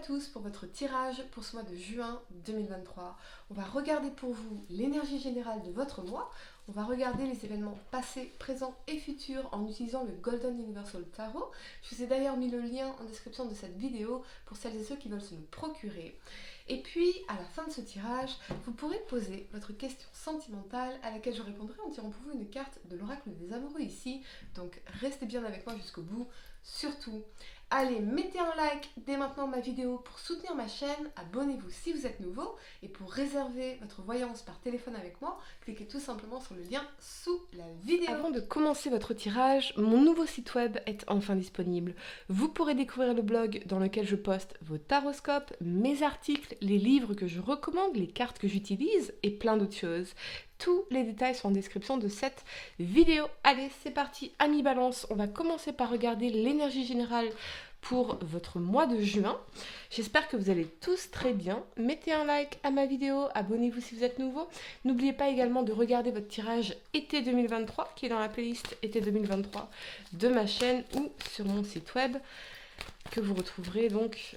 tous pour votre tirage pour ce mois de juin 2023. On va regarder pour vous l'énergie générale de votre mois. On va regarder les événements passés, présents et futurs en utilisant le Golden Universal Tarot. Je vous ai d'ailleurs mis le lien en description de cette vidéo pour celles et ceux qui veulent se le procurer. Et puis, à la fin de ce tirage, vous pourrez poser votre question sentimentale à laquelle je répondrai en tirant pour vous une carte de l'oracle des amoureux ici. Donc, restez bien avec moi jusqu'au bout. Surtout, allez, mettez un like dès maintenant ma vidéo pour soutenir ma chaîne, abonnez-vous si vous êtes nouveau et pour réserver votre voyance par téléphone avec moi, cliquez tout simplement sur le lien sous la vidéo. Avant de commencer votre tirage, mon nouveau site web est enfin disponible. Vous pourrez découvrir le blog dans lequel je poste vos taroscopes, mes articles, les livres que je recommande, les cartes que j'utilise et plein d'autres choses. Tous les détails sont en description de cette vidéo. Allez, c'est parti, amis Balance. On va commencer par regarder l'énergie générale pour votre mois de juin. J'espère que vous allez tous très bien. Mettez un like à ma vidéo, abonnez-vous si vous êtes nouveau. N'oubliez pas également de regarder votre tirage été 2023 qui est dans la playlist été 2023 de ma chaîne ou sur mon site web, que vous retrouverez donc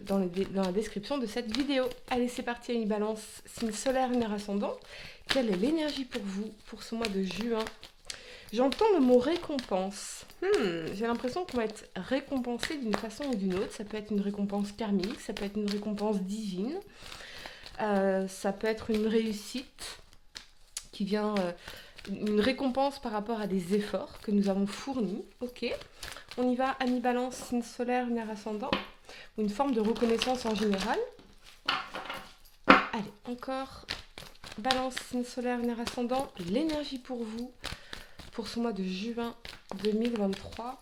dans la description de cette vidéo. Allez, c'est parti, amis Balance. Signe solaire, lunaire, ascendant. Quelle est l'énergie pour vous pour ce mois de juin? J'entends le mot récompense. J'ai l'impression qu'on va être récompensé d'une façon ou d'une autre. Ça peut être une récompense karmique, ça peut être une récompense divine. Ça peut être une réussite qui vient... une récompense par rapport à des efforts que nous avons fournis. Ok, on y va, amis Balance, signe solaire, lunaire, ascendant. Ou une forme de reconnaissance en général. Allez, encore... Balance, signe solaire, lunaire, ascendant, l'énergie pour vous, pour ce mois de juin 2023.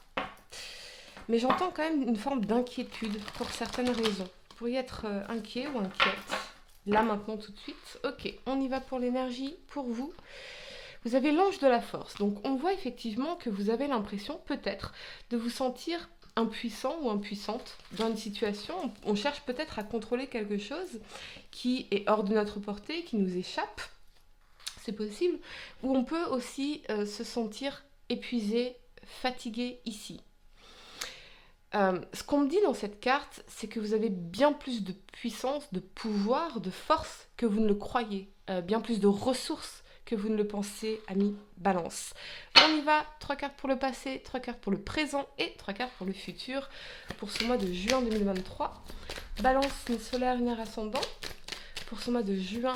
Mais j'entends quand même une forme d'inquiétude pour certaines raisons. Vous pourriez être inquiet ou inquiète. Là, maintenant, tout de suite. Ok, on y va pour l'énergie pour vous. Vous avez l'ange de la force. Donc, on voit effectivement que vous avez l'impression, peut-être, de vous sentir impuissant ou impuissante dans une situation. On cherche peut-être à contrôler quelque chose qui est hors de notre portée, qui nous échappe, c'est possible, ou on peut aussi se sentir épuisé, fatigué ici. Ce qu'on me dit dans cette carte, c'est que vous avez bien plus de puissance, de pouvoir, de force que vous ne le croyez, bien plus de ressources que vous ne le pensez, amis Balance. On y va, 3 cartes pour le passé, 3 cartes pour le présent et 3 cartes pour le futur pour ce mois de juin 2023. Balance, signe solaire, lunaire, ascendant. Pour ce mois de juin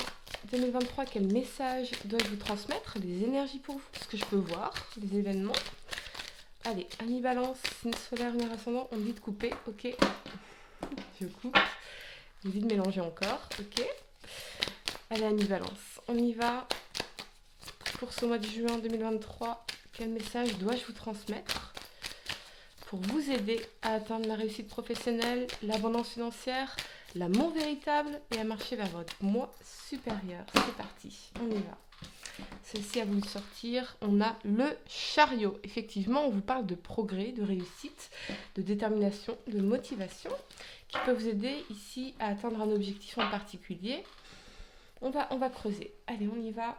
2023, quel message dois-je vous transmettre? Les énergies pour vous, ce que je peux voir, les événements. Allez, amis Balance, signe solaire, lunaire, ascendant, on me dit de couper, ok. Je coupe. On me dit de mélanger encore, ok. Allez, amis Balance, on y va. Pour ce mois de juin 2023, quel message dois-je vous transmettre pour vous aider à atteindre la réussite professionnelle, l'abondance financière, l'amour véritable et à marcher vers votre moi supérieur? C'est parti, on y va. Celle-ci a voulu sortir. On a le chariot. Effectivement, on vous parle de progrès, de réussite, de détermination, de motivation qui peut vous aider ici à atteindre un objectif en particulier. On va creuser. Allez, on y va.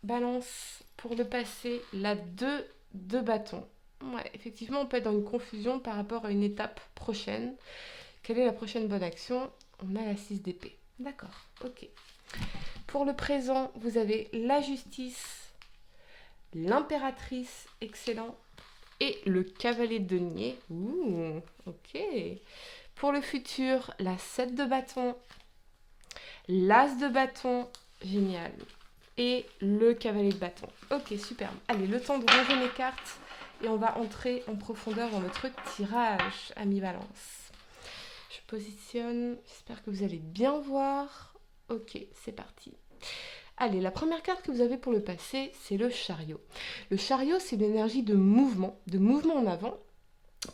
Balance, pour le passé, la 2 de bâton. Ouais, effectivement, on peut être dans une confusion par rapport à une étape prochaine. Quelle est la prochaine bonne action? On a la 6 d'épée. D'accord, ok. Pour le présent, vous avez la justice, l'impératrice, excellent, et le cavalier de denier. Ouh, ok. Pour le futur, la 7 de bâton, l'as de bâton, génial. Et le cavalier de bâton. Ok, superbe. Allez, le temps de ranger mes cartes et on va entrer en profondeur dans votre tirage, amis Balance. Je positionne, j'espère que vous allez bien voir. Ok, c'est parti. Allez, la première carte que vous avez pour le passé, c'est le chariot. Le chariot, c'est l'énergie de mouvement en avant,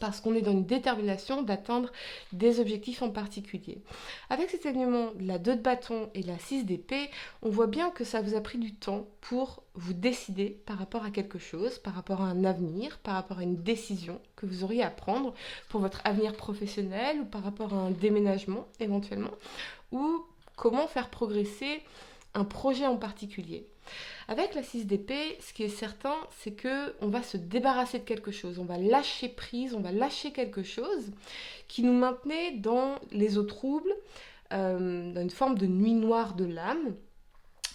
parce qu'on est dans une détermination d'atteindre des objectifs en particulier. Avec cet élément, la 2 de bâton et la 6 d'épée, on voit bien que ça vous a pris du temps pour vous décider par rapport à quelque chose, par rapport à un avenir, par rapport à une décision que vous auriez à prendre pour votre avenir professionnel ou par rapport à un déménagement éventuellement, ou comment faire progresser un projet en particulier. Avec la 6 d'épée, ce qui est certain, c'est que on va se débarrasser de quelque chose, on va lâcher prise, on va lâcher quelque chose qui nous maintenait dans les eaux troubles, dans une forme de nuit noire de l'âme,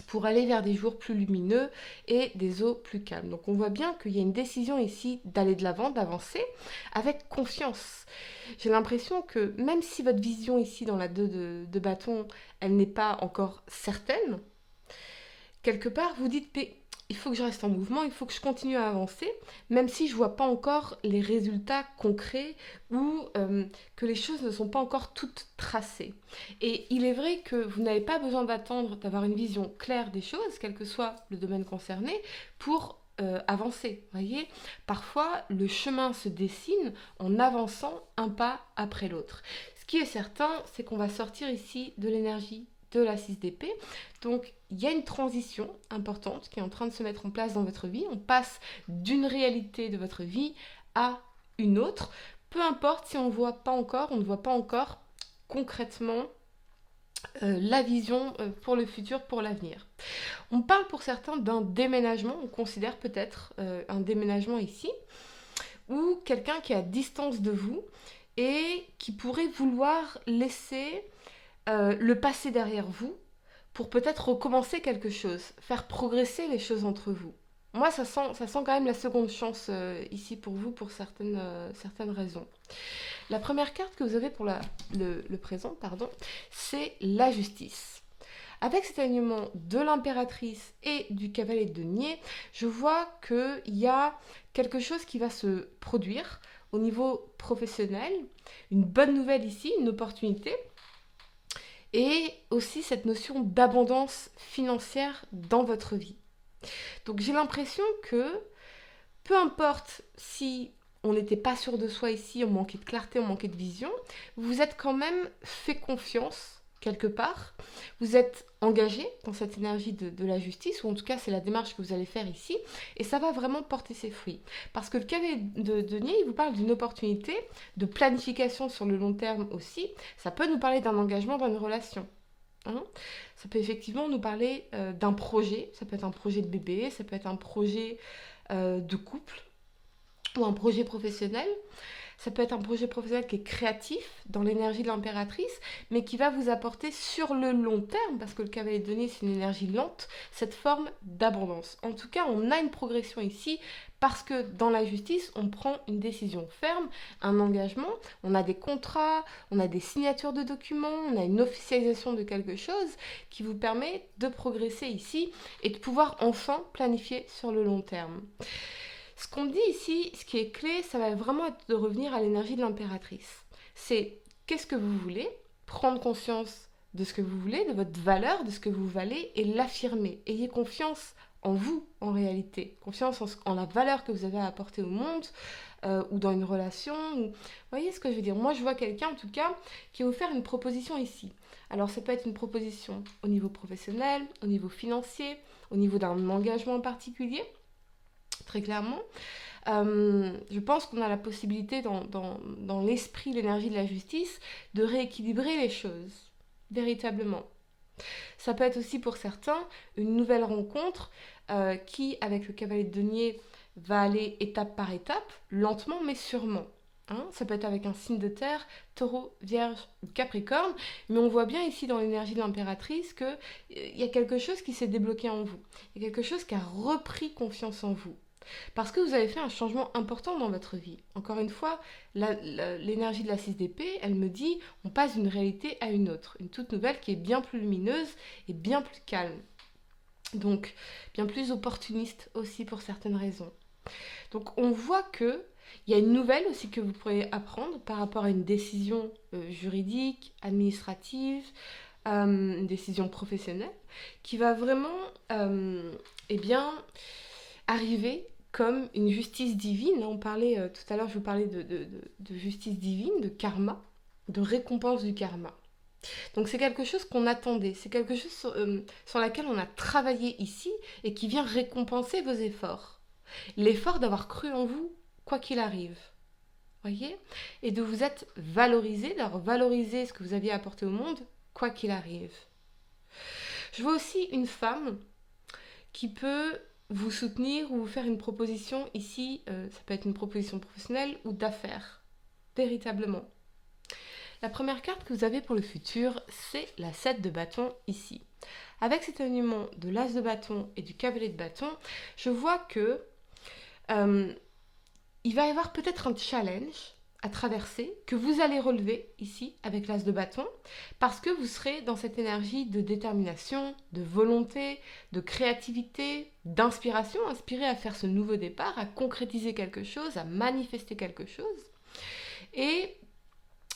pour aller vers des jours plus lumineux et des eaux plus calmes. Donc on voit bien qu'il y a une décision ici d'aller de l'avant, d'avancer avec confiance. J'ai l'impression que même si votre vision ici dans la 2 de bâton, elle n'est pas encore certaine, quelque part vous dites il faut que je reste en mouvement, il faut que je continue à avancer, même si je ne vois pas encore les résultats concrets ou que les choses ne sont pas encore toutes tracées. Et il est vrai que vous n'avez pas besoin d'attendre d'avoir une vision claire des choses, quel que soit le domaine concerné, pour avancer. Voyez, parfois le chemin se dessine en avançant un pas après l'autre. Ce qui est certain, c'est qu'on va sortir ici de l'énergie de la 6 d'épée. Donc, il y a une transition importante qui est en train de se mettre en place dans votre vie. On passe d'une réalité de votre vie à une autre. Peu importe si on ne voit pas encore, on ne voit pas encore concrètement la vision pour le futur, pour l'avenir. On parle pour certains d'un déménagement, on considère peut-être un déménagement ici, ou quelqu'un qui est à distance de vous et qui pourrait vouloir laisser le passé derrière vous pour peut-être recommencer quelque chose, faire progresser les choses entre vous. Moi, ça sent quand même la seconde chance ici pour vous pour certaines raisons. La première carte que vous avez pour le présent, c'est la justice. Avec cet alignement de l'impératrice et du cavalier de denier, je vois qu'il y a quelque chose qui va se produire au niveau professionnel, une bonne nouvelle ici, une opportunité, et aussi cette notion d'abondance financière dans votre vie. Donc j'ai l'impression que peu importe si on n'était pas sûr de soi ici, on manquait de clarté, on manquait de vision, vous êtes quand même fait confiance quelque part, vous êtes engagé dans cette énergie de la justice, ou en tout cas c'est la démarche que vous allez faire ici, et ça va vraiment porter ses fruits. Parce que le cavalier de denier, il vous parle d'une opportunité, de planification sur le long terme aussi, ça peut nous parler d'un engagement dans une relation. Ça peut effectivement nous parler d'un projet, ça peut être un projet de bébé, ça peut être un projet de couple, ou un projet professionnel. Ça peut être un projet professionnel qui est créatif, dans l'énergie de l'impératrice, mais qui va vous apporter sur le long terme, parce que le cavalier de denier, c'est une énergie lente, cette forme d'abondance. En tout cas, on a une progression ici, parce que dans la justice, on prend une décision ferme, un engagement, on a des contrats, on a des signatures de documents, on a une officialisation de quelque chose qui vous permet de progresser ici et de pouvoir enfin planifier sur le long terme. Ce qu'on dit ici, ce qui est clé, ça va vraiment être de revenir à l'énergie de l'impératrice. C'est qu'est-ce que vous voulez, prendre conscience de ce que vous voulez, de votre valeur, de ce que vous valez et l'affirmer. Ayez confiance en vous, en réalité. Confiance en la valeur que vous avez à apporter au monde ou dans une relation. Vous voyez ce que je veux dire? Moi, je vois quelqu'un, en tout cas, qui va vous faire une proposition ici. Alors, ça peut être une proposition au niveau professionnel, au niveau financier, au niveau d'un engagement en particulier. Très clairement. Je pense qu'on a la possibilité dans l'esprit, l'énergie de la justice, de rééquilibrer les choses, véritablement. Ça peut être aussi pour certains une nouvelle rencontre qui, avec le cavalier de denier, va aller étape par étape, lentement mais sûrement. Ça peut être avec un signe de terre, taureau, vierge ou capricorne, mais on voit bien ici dans l'énergie de l'impératrice qu'il y a quelque chose qui s'est débloqué en vous. Il y a quelque chose qui a repris confiance en vous. Parce que vous avez fait un changement important dans votre vie. Encore une fois, l'énergie de la 6 d'épée, elle me dit, on passe d'une réalité à une autre. Une toute nouvelle qui est bien plus lumineuse et bien plus calme. Donc, bien plus opportuniste aussi pour certaines raisons. Donc, on voit que il y a une nouvelle aussi que vous pourrez apprendre par rapport à une décision juridique, administrative, une décision professionnelle, qui va vraiment arriver comme une justice divine. On parlait tout à l'heure, je vous parlais de justice divine, de karma, de récompense du karma. Donc c'est quelque chose qu'on attendait, c'est quelque chose sur laquelle on a travaillé ici et qui vient récompenser vos efforts. L'effort d'avoir cru en vous, quoi qu'il arrive. Voyez ? Et de vous être valorisé, d'avoir valorisé ce que vous aviez apporté au monde, quoi qu'il arrive. Je vois aussi une femme qui peut vous soutenir ou vous faire une proposition ici, ça peut être une proposition professionnelle ou d'affaires, véritablement. La première carte que vous avez pour le futur, c'est la 7 de bâton ici. Avec cet alignement de l'as de bâton et du cavalier de bâton, je vois que il va y avoir peut-être un challenge à traverser que vous allez relever ici avec l'as de bâton parce que vous serez dans cette énergie de détermination, de volonté, de créativité, d'inspiration, inspiré à faire ce nouveau départ, à concrétiser quelque chose, à manifester quelque chose. Et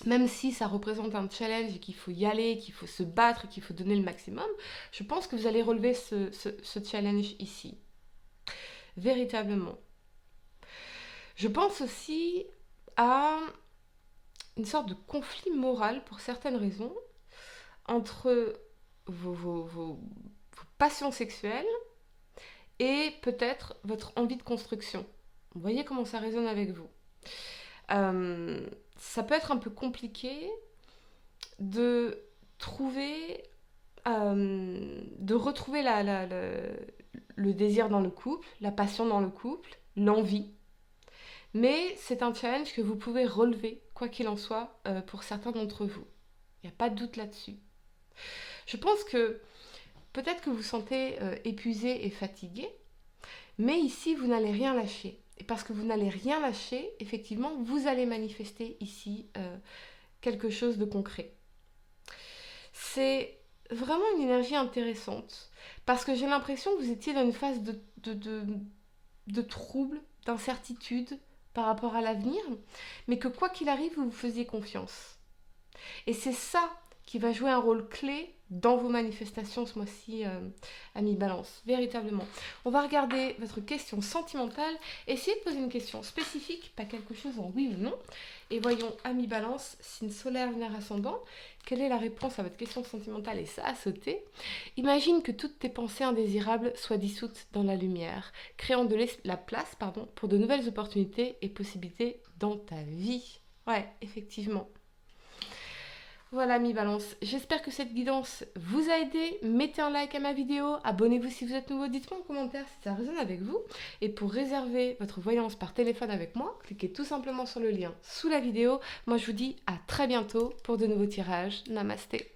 même si ça représente un challenge et qu'il faut y aller, qu'il faut se battre, qu'il faut donner le maximum, je pense que vous allez relever ce challenge ici. Véritablement. Je pense aussi à une sorte de conflit moral pour certaines raisons entre vos passions sexuelles et peut-être votre envie de construction. Vous voyez comment ça résonne avec vous. Ça peut être un peu compliqué de trouver, de retrouver le désir dans le couple, la passion dans le couple, l'envie. Mais c'est un challenge que vous pouvez relever, quoi qu'il en soit, pour certains d'entre vous. Il n'y a pas de doute là-dessus. Je pense que peut-être que vous vous sentez épuisé et fatigué, mais ici, vous n'allez rien lâcher. Et parce que vous n'allez rien lâcher, effectivement, vous allez manifester ici quelque chose de concret. C'est vraiment une énergie intéressante, parce que j'ai l'impression que vous étiez dans une phase de trouble, d'incertitude par rapport à l'avenir, mais que quoi qu'il arrive, vous vous faisiez confiance. Et c'est ça qui va jouer un rôle clé dans vos manifestations ce mois-ci, amis Balance, véritablement. On va regarder votre question sentimentale. Essayez de poser une question spécifique, pas quelque chose en oui ou non. Et voyons, amis Balance, signe solaire, lunaire, ascendant, quelle est la réponse à votre question sentimentale? Et ça a sauté. Imagine que toutes tes pensées indésirables soient dissoutes dans la lumière, créant la place pour de nouvelles opportunités et possibilités dans ta vie. Ouais, effectivement. Voilà mi Balance, j'espère que cette guidance vous a aidé. Mettez un like à ma vidéo, abonnez-vous si vous êtes nouveau, dites-moi en commentaire si ça résonne avec vous. Et pour réserver votre voyance par téléphone avec moi, cliquez tout simplement sur le lien sous la vidéo. Moi je vous dis à très bientôt pour de nouveaux tirages. Namasté.